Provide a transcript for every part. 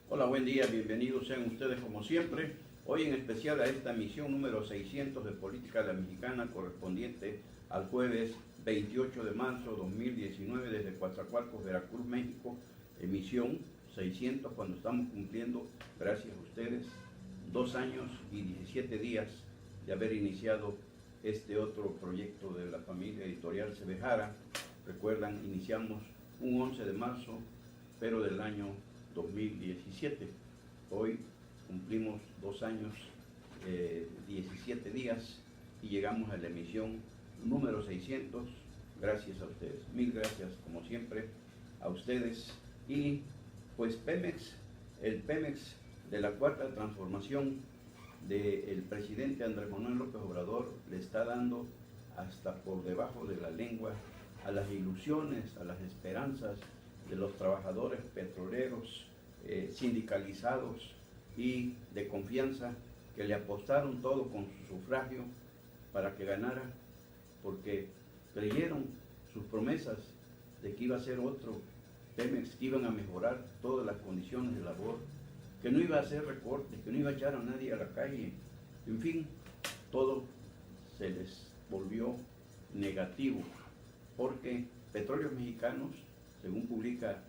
Hola, buen día, bienvenidos sean ustedes como siempre. Hoy en especial a esta emisión número 600 de Política de la Mexicana, correspondiente al jueves 28 de marzo de 2019 desde Coatzacoalcos, Veracruz, México. Emisión 600 cuando estamos cumpliendo, gracias a ustedes, 2 años y 17 días de haber iniciado este otro proyecto de la familia editorial Cebejara. Recuerdan, iniciamos un 11 de marzo, pero del año 2017. Hoy cumplimos 2 años, 17 días y llegamos a la emisión número 600. Gracias a ustedes, mil gracias como siempre a ustedes. Y pues Pemex, el Pemex de la cuarta transformación del presidente Andrés Manuel López Obrador le está dando hasta por debajo de la lengua a las ilusiones, a las esperanzas de los trabajadores petroleros sindicalizados y de confianza que le apostaron todo con su sufragio para que ganara, porque creyeron sus promesas de que iba a ser otro Pemex, que iban a mejorar todas las condiciones de labor, que no iba a hacer recortes, que no iba a echar a nadie a la calle, en fin, todo se les volvió negativo, porque Petróleos Mexicanos, según publica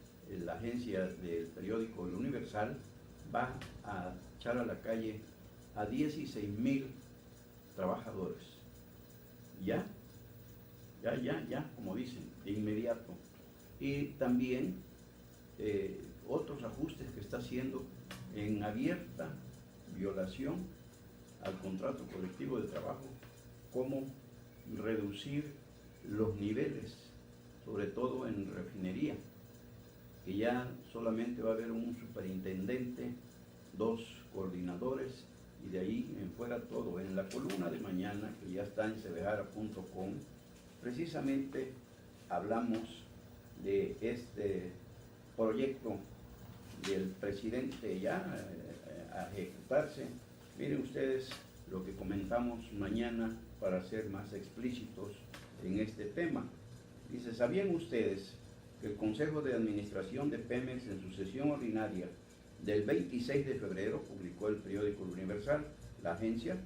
la agencia del periódico El Universal, va a echar a la calle a 16,000 trabajadores. Ya, como dicen, de inmediato. Y también otros ajustes que está haciendo en abierta violación al contrato colectivo de trabajo, como reducir los niveles, sobre todo en refinería, que ya solamente va a haber un superintendente, 2 coordinadores y de ahí en fuera todo. En la columna de mañana, que ya está en cebejara.com, precisamente hablamos de este proyecto del presidente ya a ejecutarse. Miren ustedes lo que comentamos mañana para ser más explícitos en este tema. Dice, ¿sabían ustedes que el Consejo de Administración de Pemex en su sesión ordinaria del 26 de febrero, publicó el periódico El Universal, la agencia,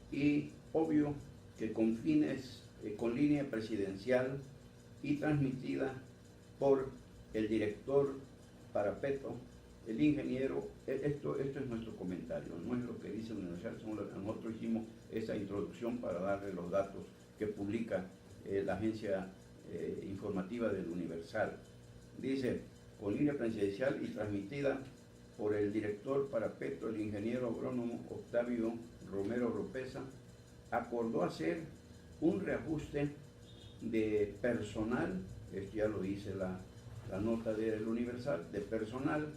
y obvio que con fines, con línea presidencial y transmitida por el director Parapeto, el ingeniero, esto es nuestro comentario, no es lo que dice el Universal, nosotros hicimos esa introducción para darle los datos que publica la agencia informativa del Universal. Dice, con línea presidencial y transmitida por el director Parapeto, el ingeniero agrónomo Octavio Romero Ropeza, acordó hacer un reajuste de personal, esto ya lo dice la nota del Universal, de personal,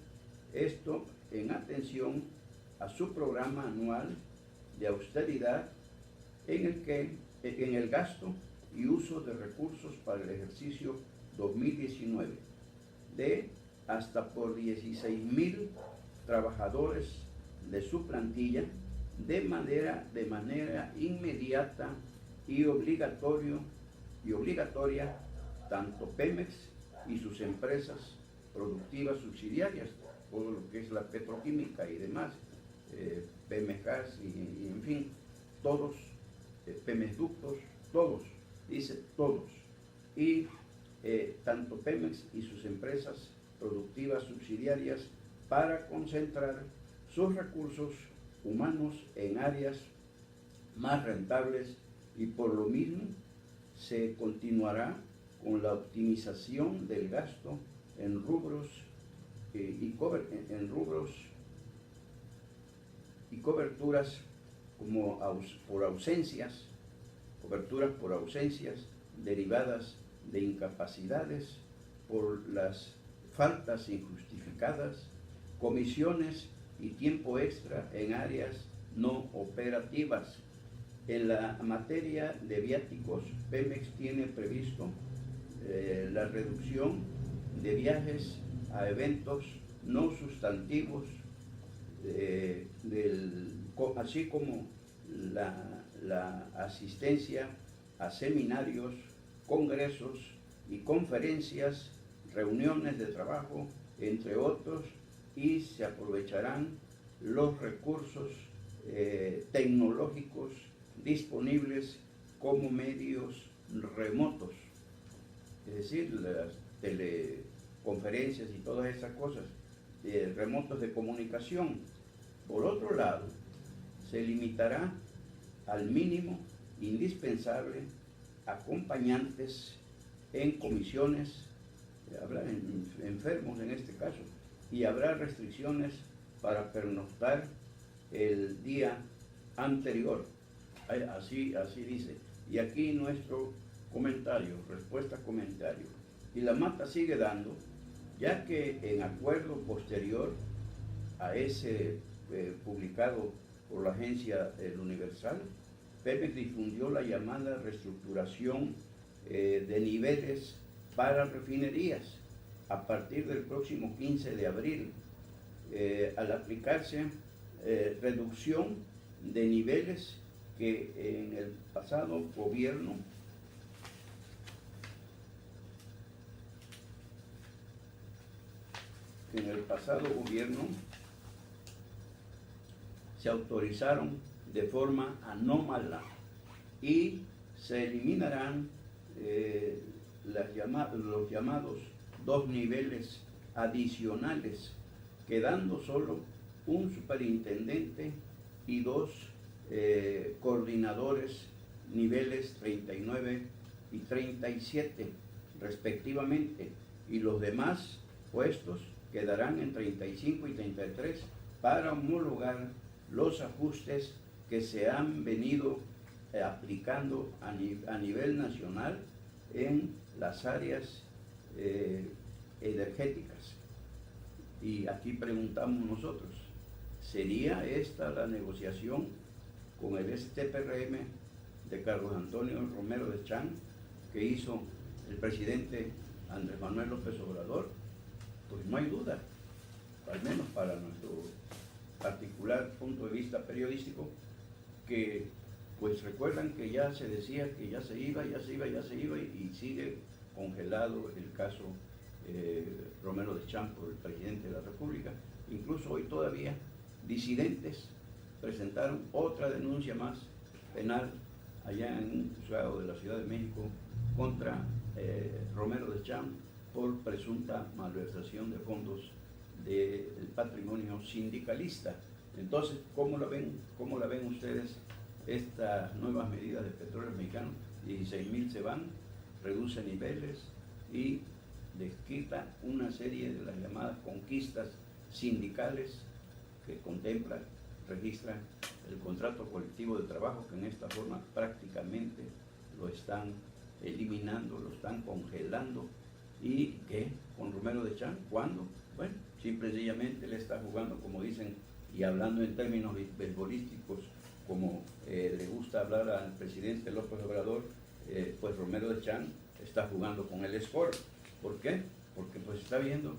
esto en atención a su programa anual de austeridad en el gasto y uso de recursos para el ejercicio 2019 de hasta por 16,000 trabajadores de su plantilla de manera inmediata y obligatoria tanto Pemex y sus empresas productivas subsidiarias, todo lo que es la petroquímica y demás, Pemex Gas y en fin, todos, Pemex Ductos, todos, dice todos, y tanto Pemex y sus empresas productivas subsidiarias para concentrar sus recursos humanos en áreas más rentables, y por lo mismo se continuará con la optimización del gasto en rubros y coberturas como coberturas por ausencias derivadas de incapacidades, por las faltas injustificadas, comisiones y tiempo extra en áreas no operativas. En la materia de viáticos, Pemex tiene previsto la reducción de viajes a eventos no sustantivos, así como la asistencia a seminarios, congresos y conferencias, reuniones de trabajo, entre otros, y se aprovecharán los recursos tecnológicos disponibles como medios remotos, es decir, las teleconferencias y todas esas cosas, remotos de comunicación. Por otro lado, se limitará al mínimo indispensable acompañantes en comisiones, habrá enfermos en este caso, y habrá restricciones para pernoctar el día anterior. Así dice. Y aquí nuestro comentario, respuesta comentario. Y la Mata sigue dando, ya que en acuerdo posterior a ese publicado por la agencia El Universal, Pemex difundió la llamada reestructuración de niveles para refinerías a partir del próximo 15 de abril, al aplicarse reducción de niveles que en el pasado gobierno se autorizaron de forma anómala y se eliminarán los llamados 2 niveles adicionales, quedando solo un superintendente y 2 coordinadores, niveles 39 y 37 respectivamente, y los demás puestos quedarán en 35 y 33 para homologar los ajustes que se han venido aplicando a nivel nacional en las áreas energéticas. Y aquí preguntamos nosotros, ¿sería esta la negociación con el STPRM de Carlos Antonio Romero de Champ que hizo el presidente Andrés Manuel López Obrador? Pues no hay duda, al menos para nuestro particular punto de vista periodístico, que pues recuerdan que ya se decía que ya se iba y sigue congelado el caso Romero de Champ por el presidente de la República. Incluso hoy todavía disidentes presentaron otra denuncia más penal allá en un juzgado de la Ciudad de México contra Romero de Champ por presunta malversación de fondos del patrimonio sindicalista. Entonces, ¿cómo la ven ustedes estas nuevas medidas de Petróleos Mexicanos? 16,000 se van, reduce niveles y les quita una serie de las llamadas conquistas sindicales que contempla, registra el contrato colectivo de trabajo, que en esta forma prácticamente lo están eliminando, lo están congelando. ¿Y qué? ¿Con Romero de Champ? ¿Cuándo? Bueno, simplemente le está jugando, como dicen, y hablando en términos beisbolísticos, como le gusta hablar al presidente López Obrador, pues Romero de Champ está jugando con el score. ¿Por qué? Porque pues está viendo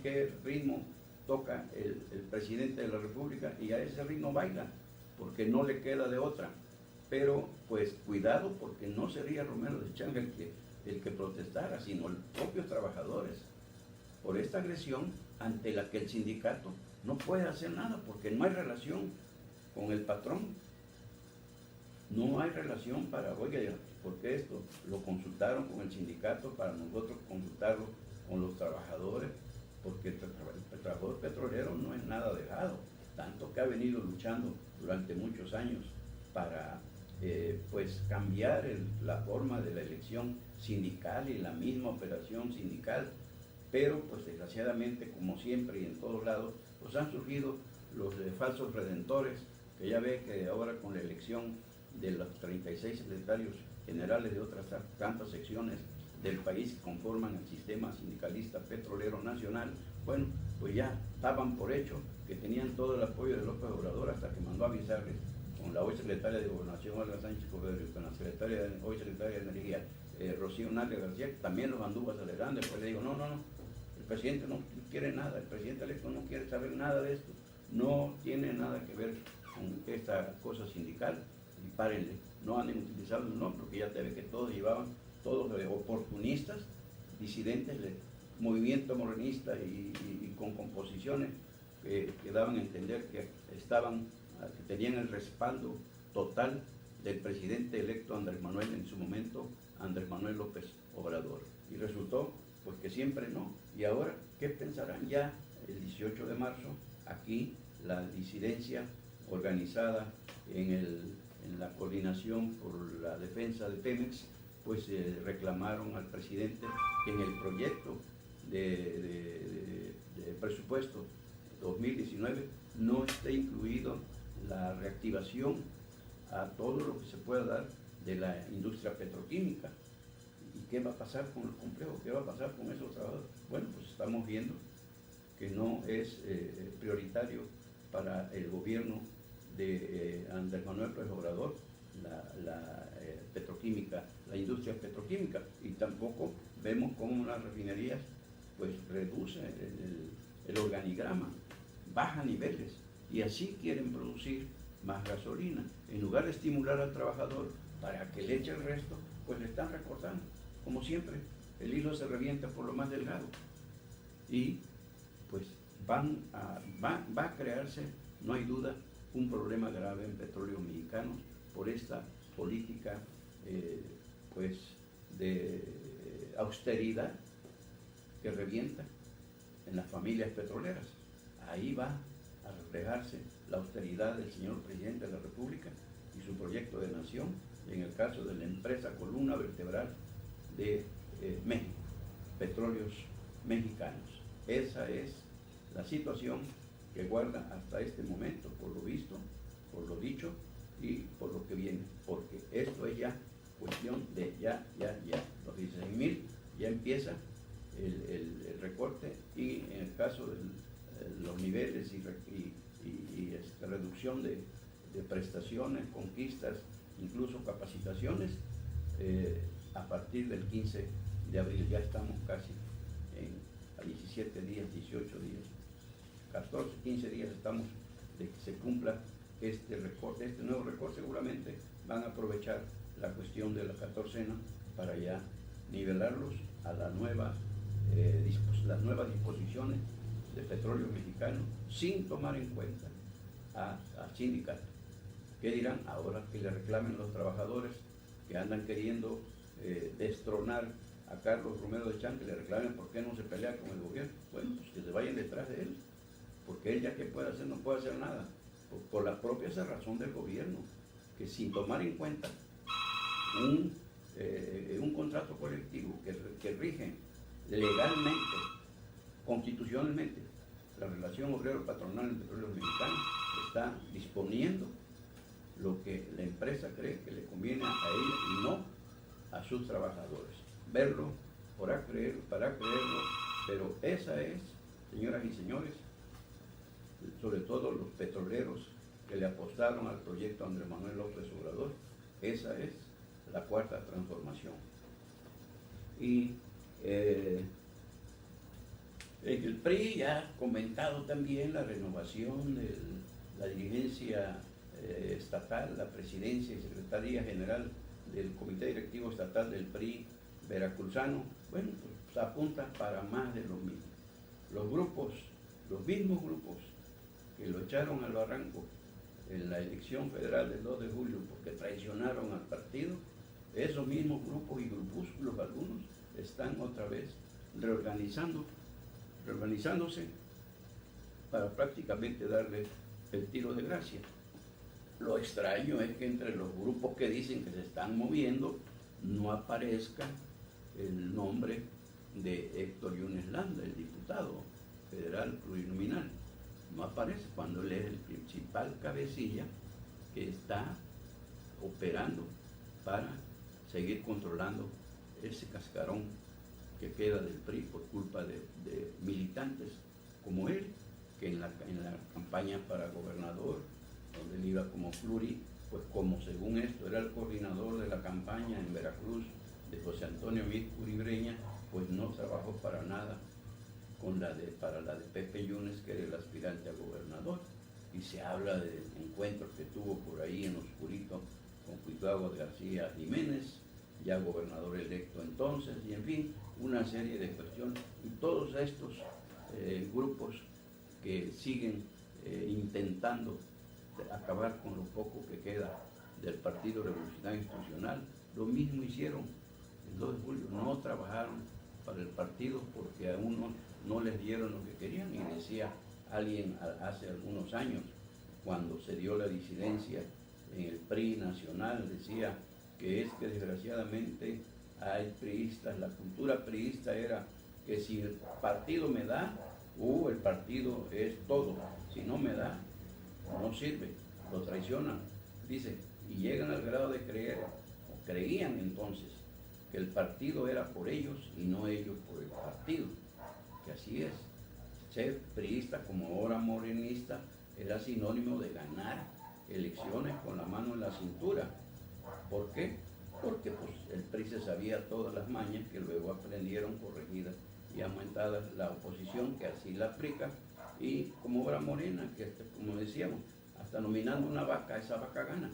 qué ritmo toca el presidente de la República y a ese ritmo baila, porque no le queda de otra. Pero pues cuidado, porque no sería Romero de Champ el que protestara, sino los propios trabajadores, por esta agresión ante la que el sindicato no puede hacer nada, porque no hay relación con el patrón. No hay relación para, oiga, porque esto lo consultaron con el sindicato para nosotros consultarlo con los trabajadores, porque el trabajador petrolero no es nada dejado, tanto que ha venido luchando durante muchos años para pues cambiar la forma de la elección sindical y la misma operación sindical. Pero pues desgraciadamente, como siempre y en todos lados, pues han surgido los falsos redentores, que ya ve que ahora con la elección de los 36 secretarios generales de otras tantas secciones del país que conforman el sistema sindicalista petrolero nacional, bueno, pues ya daban por hecho que tenían todo el apoyo de López Obrador, hasta que mandó a avisarles con la hoy secretaria de Gobernación, Olga Sánchez Cordero, con la hoy secretaria de Energía, Rocío Nale García, que también los anduvo acelerando. Después le digo, no, el presidente no quiere nada, el presidente electo no quiere saber nada de esto, no tiene nada que ver con esta cosa sindical, y párenle, no han utilizado el nombre, porque ya te ve que todos llevaban, todos oportunistas, disidentes, le movimiento morenista y con composiciones que daban a entender que tenían el respaldo total del presidente electo Andrés Manuel, en su momento Andrés Manuel López Obrador. Y resultó pues que siempre no. Y ahora, ¿qué pensarán? Ya el 18 de marzo, aquí la disidencia organizada en la coordinación por la defensa de Pemex, pues reclamaron al presidente que en el proyecto de presupuesto 2019 no esté incluido la reactivación a todo lo que se pueda dar de la industria petroquímica. ¿Y qué va a pasar con los complejos? ¿Qué va a pasar con esos trabajadores? Bueno, pues estamos viendo que no es prioritario para el gobierno de Andrés Manuel López Obrador la petroquímica, la industria petroquímica, y tampoco vemos cómo las refinerías pues reducen el organigrama, baja niveles, y así quieren producir más gasolina. En lugar de estimular al trabajador para que le eche el resto, pues le están recortando. Como siempre, el hilo se revienta por lo más delgado. Y pues va a crearse, no hay duda, un problema grave en Petróleos Mexicanos por esta política pues de austeridad que revienta en las familias petroleras. Ahí va a reflejarse la austeridad del señor presidente de la República y su proyecto de nación, en el caso de la empresa columna vertebral de México, Petróleos Mexicanos. Esa es la situación que guarda hasta este momento, por lo visto, por lo dicho y por lo que viene, porque esto es ya cuestión de ya. Los 16,000 ya empieza el recorte, y en el caso de los niveles y reducción de prestaciones, conquistas, incluso capacitaciones, a partir del 15 de abril, ya estamos casi a 17 días, 18 días, 14, 15 días estamos de que se cumpla este recorte, este nuevo recorte. Seguramente van a aprovechar la cuestión de la 14ª para ya nivelarlos a las nuevas disposiciones de Petróleo Mexicano, sin tomar en cuenta al sindicato. ¿Qué dirán ahora que le reclamen los trabajadores que andan queriendo destronar a Carlos Romero de Champs, que le reclamen por qué no se pelea con el gobierno? Bueno, pues que se vayan detrás de él, porque él ya que puede hacer, no puede hacer nada, por la propia cerrazón del gobierno, que sin tomar en cuenta un contrato colectivo que rige legalmente, constitucionalmente, la relación obrero-patronal en Petróleos Mexicanos, está disponiendo lo que la empresa cree que le conviene a ella y no a sus trabajadores. Verlo para creerlo, pero esa es, señoras y señores, sobre todo los petroleros que le apostaron al proyecto Andrés Manuel López Obrador, esa es la cuarta transformación. Y el PRI ya ha comentado también la renovación de la dirigencia estatal, la presidencia y secretaría general del Comité Directivo Estatal del PRI veracruzano. Bueno, pues apunta para más de lo mismo. Los mismos grupos que lo echaron al barranco en la elección federal del 2 de julio porque traicionaron al partido, esos mismos grupos y grupúsculos, algunos, están otra vez reorganizándose para prácticamente darle el tiro de gracia. Lo extraño es que entre los grupos que dicen que se están moviendo no aparezca el nombre de Héctor Yunes Landa, el diputado federal plurinominal. No aparece cuando él es el principal cabecilla que está operando para seguir controlando ese cascarón que queda del PRI por culpa de militantes como él, que en la campaña para gobernador, donde él iba como pluri, pues como según esto era el coordinador de la campaña en Veracruz de José Antonio Meade Curibreña, pues no trabajó para nada para la de Pepe Yunes, que era el aspirante a gobernador. Y se habla de encuentros que tuvo por ahí en oscurito con Cuitlagua García Jiménez, ya gobernador electo entonces, y en fin, una serie de cuestiones. Y todos estos grupos que siguen intentando acabar con lo poco que queda del Partido Revolucionario Institucional, lo mismo hicieron el 2 de julio, no trabajaron para el partido porque a unos no les dieron lo que querían. Y decía alguien hace algunos años, cuando se dio la disidencia en el PRI nacional, decía que es que desgraciadamente hay priistas, la cultura priista era que si el partido me da, el partido es todo, si no me da, no sirve, lo traicionan, dice, y llegan al grado de creer, o creían entonces, que el partido era por ellos y no ellos por el partido, que así es. Ser priista como ahora morenista era sinónimo de ganar elecciones con la mano en la cintura. ¿Por qué? Porque pues, el PRI se sabía todas las mañas que luego aprendieron corregidas y aumentadas la oposición, que así la aplica, y como obra morena, que como decíamos, hasta nominando una vaca, esa vaca gana.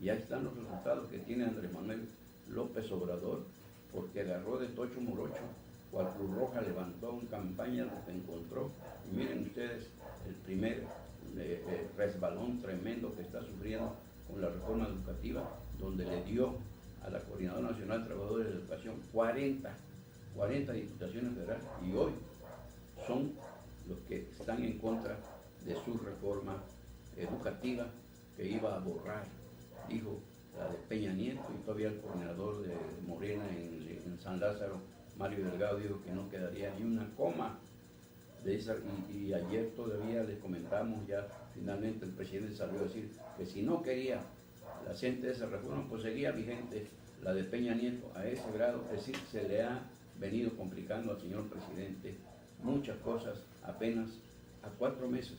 Y ahí están los resultados que tiene Andrés Manuel López Obrador, porque agarró de tocho morocho, cual Cruz Roja levantó en campaña lo que encontró. Y miren ustedes el primer resbalón tremendo que está sufriendo con la reforma educativa, donde le dio a la Coordinadora Nacional de Trabajadores de Educación 40 diputaciones federales, y hoy son los que están en contra de su reforma educativa que iba a borrar, dijo la de Peña Nieto, y todavía el coordinador de Morena en San Lázaro, Mario Delgado, dijo que no quedaría ni una coma de esa, y ayer todavía les comentamos, ya finalmente el presidente salió a decir que si no quería la gente de esa reforma, pues seguía vigente la de Peña Nieto a ese grado. Es decir, se le ha venido complicando al señor presidente muchas cosas apenas a 4 meses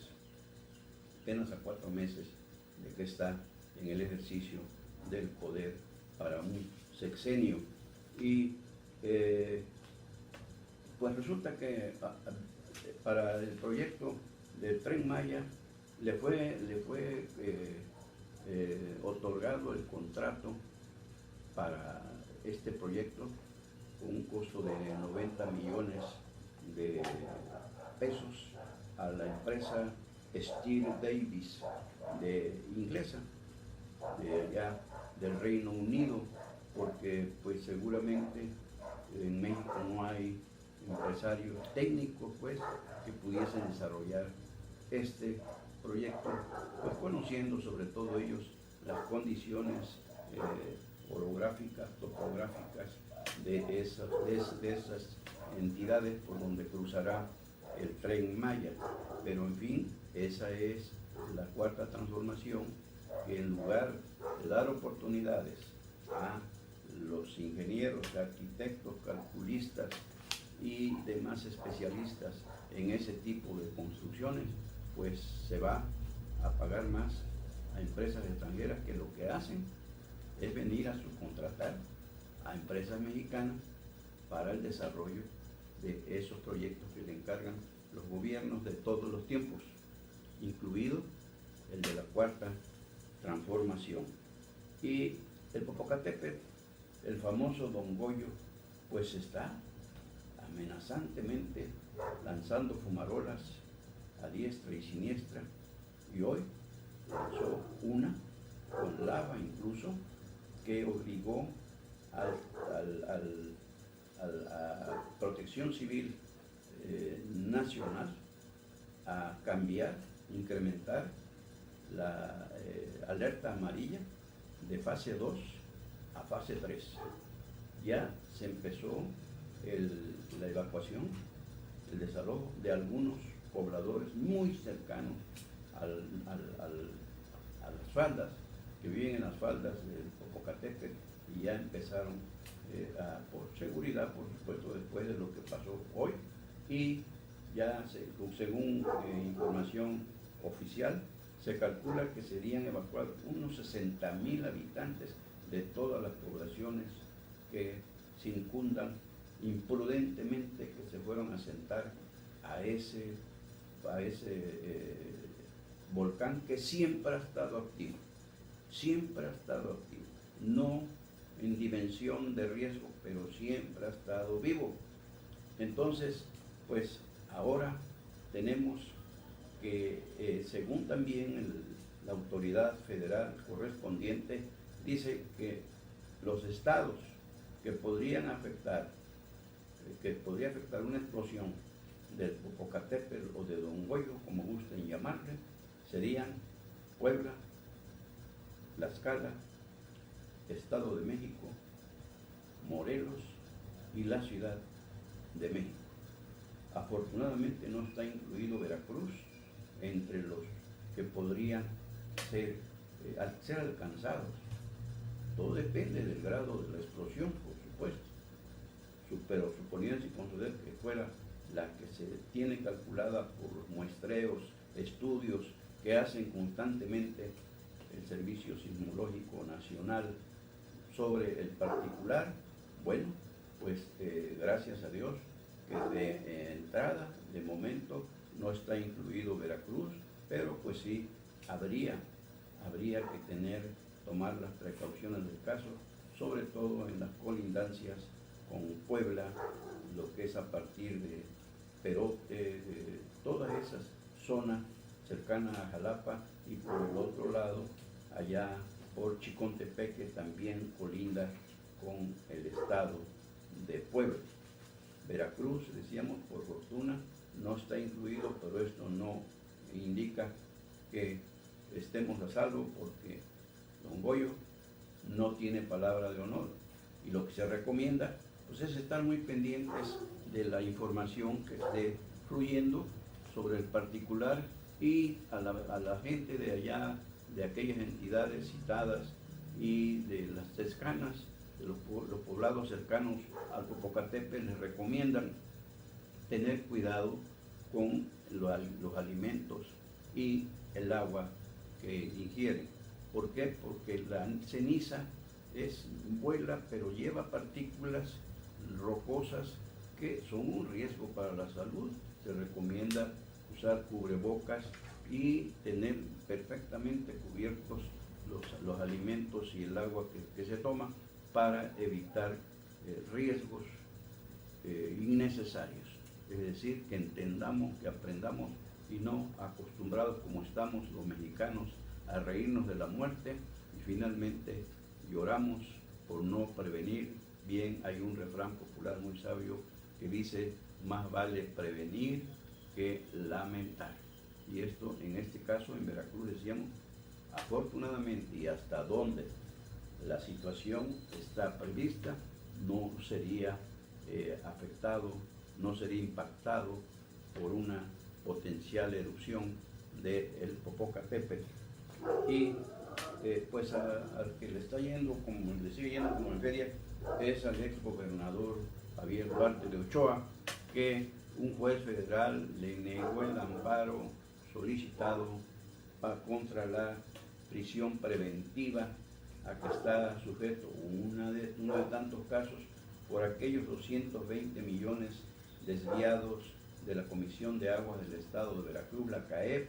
de que está en el ejercicio del poder para un sexenio. Y pues resulta que para el proyecto del Tren Maya le fue otorgado el contrato para este proyecto con un costo de 90 millones de pesos a la empresa Steel Davis inglesa de allá del Reino Unido, porque pues seguramente en México no hay empresarios técnicos pues que pudiesen desarrollar este proyecto, pues conociendo sobre todo ellos las condiciones orográficas, topográficas de esas entidades por donde cruzará el Tren Maya. Pero en fin, esa es la cuarta transformación, que en lugar de dar oportunidades a los ingenieros, arquitectos, calculistas y demás especialistas en ese tipo de construcciones, pues se va a pagar más a empresas extranjeras que lo que hacen es venir a subcontratar a empresas mexicanas para el desarrollo de esos proyectos que le encargan los gobiernos de todos los tiempos, incluido el de la cuarta transformación. Y el Popocatépetl, el famoso Don Goyo, pues está amenazantemente lanzando fumarolas a diestra y siniestra, y hoy lanzó una con lava incluso, que obligó a Protección Civil Nacional a cambiar, incrementar la alerta amarilla de fase 2 a fase 3. Ya se empezó la evacuación, el desalojo de algunos pobladores muy cercanos a las faldas, que viven en las faldas del Popocatépetl, y ya empezaron por seguridad, por supuesto, después de lo que pasó hoy, y ya según información oficial, se calcula que serían evacuados unos 60,000 habitantes de todas las poblaciones que circundan imprudentemente, que se fueron a sentar a ese volcán que siempre ha estado activo, no en dimensión de riesgo, pero siempre ha estado vivo. Entonces, pues ahora tenemos que, según también la autoridad federal correspondiente, dice que los estados que podría afectar una explosión del Popocatépetl o de Don Goyo, como gusten llamarle, serían Puebla, Tlaxcala, Estado de México, Morelos y la Ciudad de México. Afortunadamente no está incluido Veracruz entre los que podrían ser alcanzados. Todo depende del grado de la explosión, por supuesto, pero suponiendo y considerar que fuera la que se tiene calculada por los muestreos, estudios que hacen constantemente el Servicio Sismológico Nacional sobre el particular, bueno, pues gracias a Dios que de entrada, de momento, no está incluido Veracruz, pero pues sí habría que tomar las precauciones del caso, sobre todo en las colindancias con Puebla, lo que es a partir de Perote, todas esas zonas cercanas a Jalapa, y por el otro lado, allá por Chicontepeque, también colinda con el estado de Puebla. Veracruz, decíamos, por fortuna, no está incluido, pero esto no indica que estemos a salvo, porque Don Goyo no tiene palabra de honor, y lo que se recomienda pues es estar muy pendientes de la información que esté fluyendo sobre el particular, y a la gente de allá, de aquellas entidades citadas y de las cercanas, de los poblados cercanos al Popocatépetl, les recomiendan tener cuidado con los alimentos y el agua que ingieren. ¿Por qué? Porque la ceniza vuela, pero lleva partículas rocosas que son un riesgo para la salud. Se recomienda usar cubrebocas y tener perfectamente cubiertos los alimentos y el agua que se toma, para evitar riesgos innecesarios. Es decir, que entendamos, que aprendamos, y no acostumbrados como estamos los mexicanos a reírnos de la muerte, y finalmente lloramos por no prevenir. Bien, hay un refrán popular muy sabio que dice: más vale prevenir que lamentar. Y esto, en este caso, en Veracruz, decíamos, afortunadamente, y hasta donde la situación está prevista, no sería afectado, no sería impactado por una potencial erupción del Popocatépetl. Y pues al que le está yendo, como le sigue yendo como en feria, es al ex gobernador Javier Duarte de Ochoa, que un juez federal le negó el amparo solicitado contra la prisión preventiva a que está sujeto uno de tantos casos por aquellos 220 millones desviados de la Comisión de Aguas del Estado de Veracruz, la CAEP,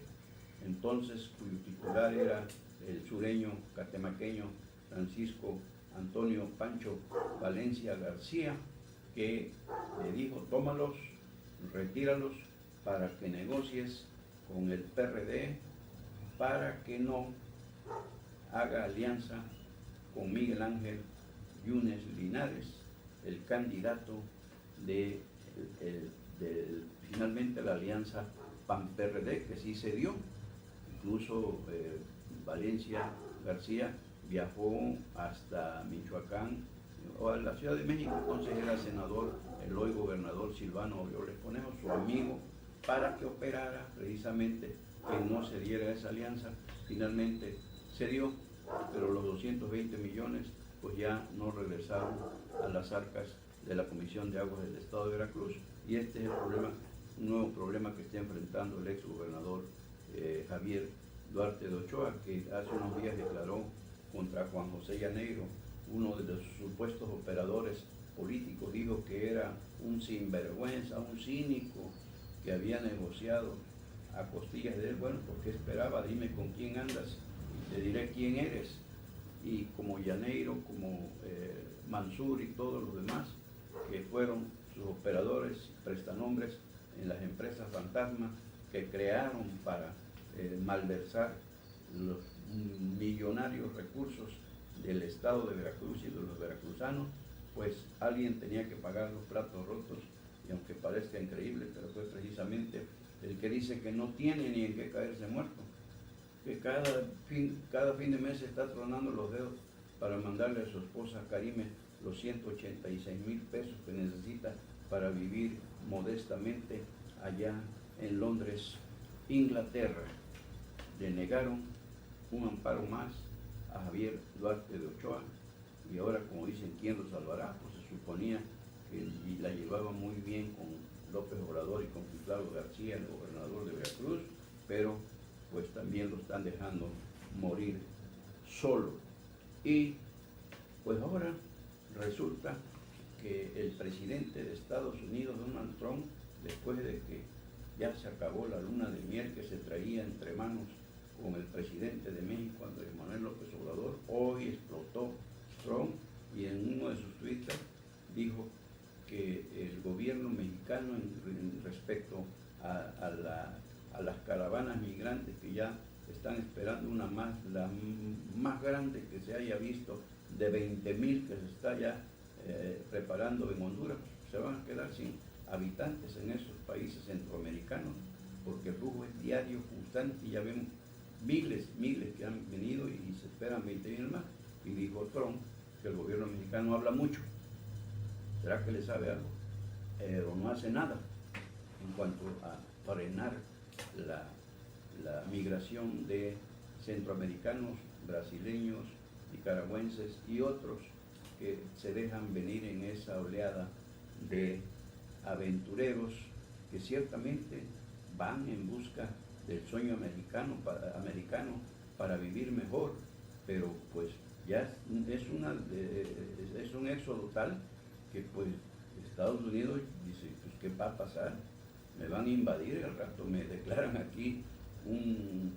entonces, cuyo titular era el sureño catemaqueño Francisco Antonio Pancho Valencia García, que le dijo: tómalos, retíralos, para que negocies con el PRD, para que no haga alianza con Miguel Ángel Yunes Linares, el candidato de finalmente la alianza PAN-PRD, que sí se dio. Incluso Valencia García viajó hasta Michoacán o a la Ciudad de México, entonces era senador el hoy gobernador Silvano Aureoles Conejo, su amigo, para que operara precisamente que no se diera esa alianza. Finalmente se dio, pero los 220 millones pues ya no regresaron a las arcas de la Comisión de Aguas del Estado de Veracruz, y este es el problema, un nuevo problema que está enfrentando el ex gobernador Javier Duarte de Ochoa, que hace unos días declaró contra Juan José Llaneiro, uno de los supuestos operadores políticos. Dijo que era un sinvergüenza, un cínico, que había negociado a costillas de él. Bueno, porque esperaba: dime con quién andas y te diré quién eres. Y como Llaneiro, como Mansur y todos los demás que fueron sus operadores, prestanombres en las empresas fantasmas que crearon para malversar los millonarios recursos del Estado de Veracruz y de los veracruzanos, pues alguien tenía que pagar los platos rotos, y aunque parezca increíble, pero fue precisamente el que dice que no tiene ni en qué caerse muerto, que cada fin de mes está tronando los dedos para mandarle a su esposa Karime los 186,000 pesos que necesita para vivir modestamente allá en Londres, Inglaterra. Le negaron un amparo más a Javier Duarte de Ochoa, y ahora, como dicen, ¿quién lo salvará? Pues se suponía que la llevaba muy bien con López Obrador y con Claudio García, el gobernador de Veracruz, pero pues también lo están dejando morir solo. Y pues ahora resulta que el presidente de Estados Unidos, Donald Trump, después de que ya se acabó la luna de miel que se traía entre manos con el presidente de México, Andrés Manuel López Obrador, hoy explotó Trump y en uno de sus tweets dijo que el gobierno mexicano en respecto a las caravanas migrantes que ya están esperando la más grande que se haya visto, de 20,000 que se está ya preparando en Honduras, se van a quedar sin habitantes en esos países centroamericanos, porque el flujo es diario, constante, y ya vemos miles que han venido y se esperan 20,000 más. Y dijo Trump que el gobierno mexicano habla mucho. ¿Será que le sabe algo? Pero no hace nada en cuanto a frenar la migración de centroamericanos, brasileños, nicaragüenses y otros que se dejan venir en esa oleada de aventureros que ciertamente van en busca del sueño americano para vivir mejor, pero pues ya es un éxodo tal que pues Estados Unidos dice, pues ¿qué va a pasar? Me van a invadir, al rato me declaran aquí un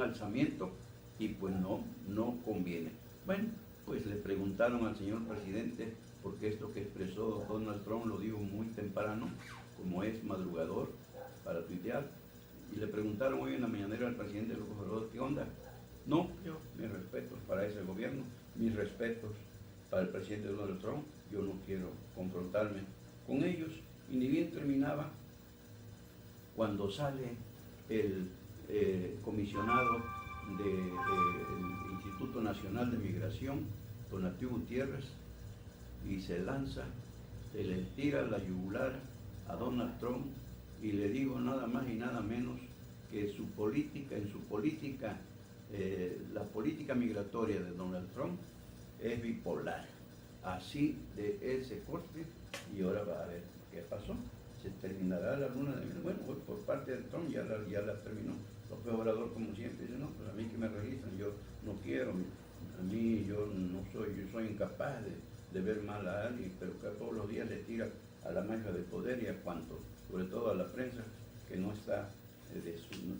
alzamiento, y pues no conviene. Bueno, pues le preguntaron al señor presidente, porque esto que expresó Donald Trump lo dijo muy temprano, como es madrugador para tuitear, y le preguntaron hoy en la mañanera al presidente López Obrador, ¿qué onda? No, yo, mis respetos para ese gobierno, mis respetos para el presidente Donald Trump, yo no quiero confrontarme con ellos. Y ni bien terminaba, cuando sale el comisionado del Instituto Nacional de Migración, Tonatiuh Gutiérrez, y se lanza, se le tira la yugular a Donald Trump, y le digo nada más y nada menos que la política migratoria de Donald Trump es bipolar, así de ese corte. Y ahora va a ver qué pasó. Se terminará la luna de miel. Bueno, por parte de Trump ya la terminó. López Obrador, como siempre, dice, no, pues a mí que me registran, yo no quiero, a mí yo soy incapaz de ver mal a alguien, pero que todos los días le tira a la manja de poder y a cuanto, sobre todo a la prensa, que no está, es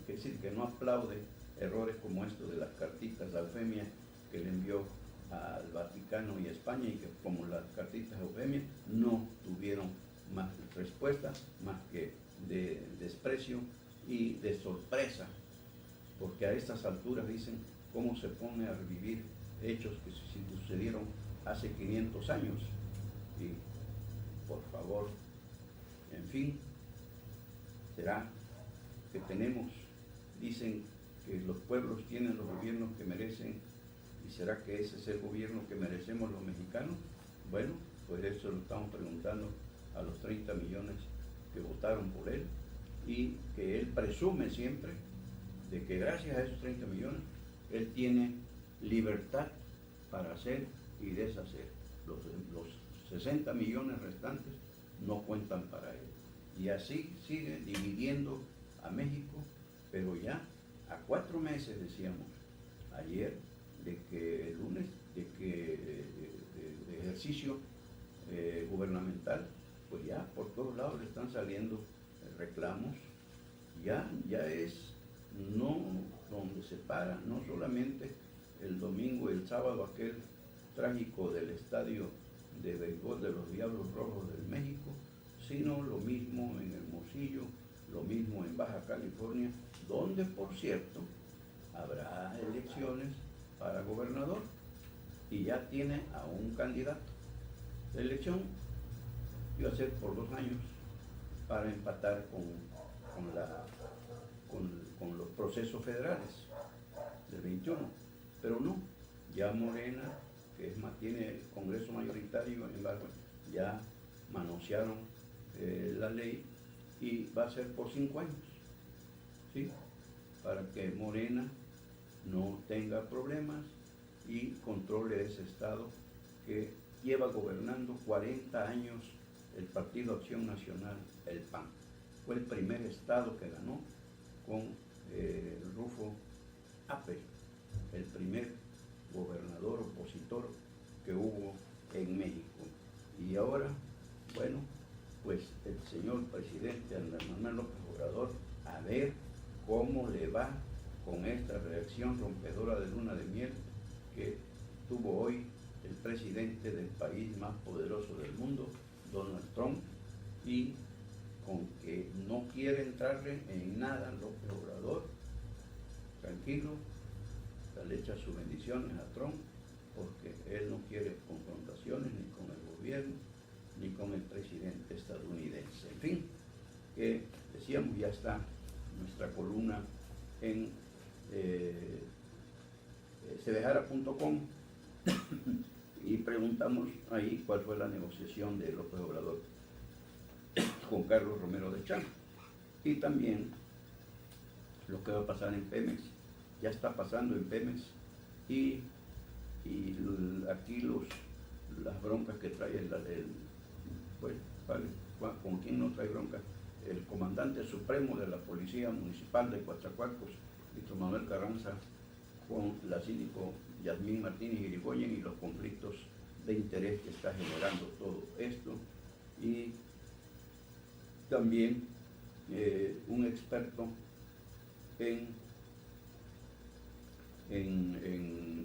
decir, que no aplaude errores como estos de las cartitas de Eufemia que le envió al Vaticano y a España, y que como las cartitas de Eufemia no tuvieron más respuesta, más que de desprecio y de sorpresa, porque a estas alturas dicen cómo se pone a revivir hechos que sucedieron hace 500 años. Y por favor, en fin, será que dicen que los pueblos tienen los gobiernos que merecen, y será que ese es el gobierno que merecemos los mexicanos. Bueno, pues eso lo estamos preguntando a los 30 millones que votaron por él, y que él presume siempre de que gracias a esos 30 millones él tiene libertad para hacer y deshacer. Los 60 millones restantes no cuentan para él. Y así sigue dividiendo a México, pero ya a 4 meses, decíamos ayer, de que el lunes, de ejercicio gubernamental, pues ya por todos lados le están saliendo reclamos. Ya es no donde se para, no solamente el domingo, el sábado, aquel trágico del estadio de béisbol de los Diablos Rojos del México, sino lo mismo en Hermosillo, lo mismo en Baja California, donde, por cierto, habrá elecciones para gobernador y ya tiene a un candidato. La elección iba a ser por 2 años para empatar con los procesos federales del 21, pero no, ya Morena, que tiene Congreso mayoritario, embargo, ya manosearon la ley y va a ser por 5 años, ¿sí? Para que Morena no tenga problemas y controle ese estado que lleva gobernando 40 años el Partido Acción Nacional, el PAN. Fue el primer estado que ganó con Rufo Apel, el primer gobernador opositor que hubo en México. Y ahora, bueno, pues el señor presidente Andrés Manuel López Obrador, a ver cómo le va con esta reacción rompedora de luna de miel que tuvo hoy el presidente del país más poderoso del mundo, Donald Trump, y con que no quiere entrarle en nada López Obrador, tranquilo, le echa sus bendiciones a Trump, porque él no quiere confrontaciones ni con el gobierno, ni con el presidente estadounidense. En fin, que decíamos, ya está nuestra columna en cebejara.com y preguntamos ahí cuál fue la negociación de López Obrador con Carlos Romero de Champ, y también lo que va a pasar en Pemex. Ya está pasando en Pemex y aquí las broncas que trae ¿con quién no trae broncas? El comandante supremo de la Policía Municipal de Coatzacoalcos, Víctor Manuel Carranza, con la síndico Yasmín Martínez Irigoyen, y los conflictos de interés que está generando todo esto. Y también un experto en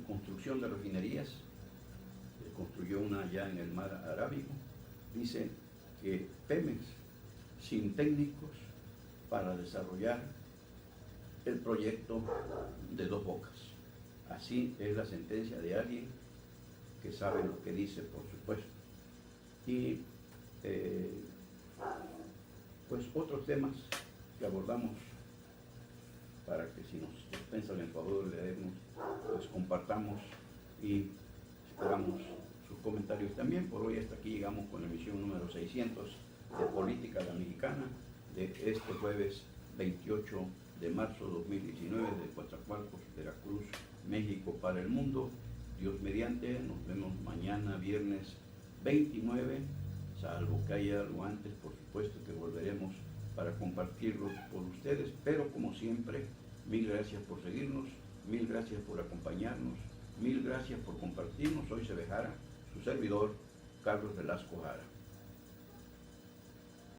construcción de refinerías, construyó una allá en el mar Arábigo, dice que Pemex, sin técnicos para desarrollar el proyecto de Dos Bocas. Así es la sentencia de alguien que sabe lo que dice, por supuesto. Y pues otros temas que abordamos para que, si nos dispensan el favor de leernos, pues compartamos y esperamos sus comentarios también. Por hoy hasta aquí llegamos con la emisión número 600 de Política a la Mexicana de este jueves 28 de marzo 2019 de Coatzacoalcos, Veracruz, México para el mundo. Dios mediante, nos vemos mañana viernes 29, salvo que haya algo antes, por supuesto que volveremos para compartirlo con ustedes, pero como siempre, mil gracias por seguirnos, mil gracias por acompañarnos, mil gracias por compartirnos. Soy Cebejara, su servidor, Carlos Velasco Jara.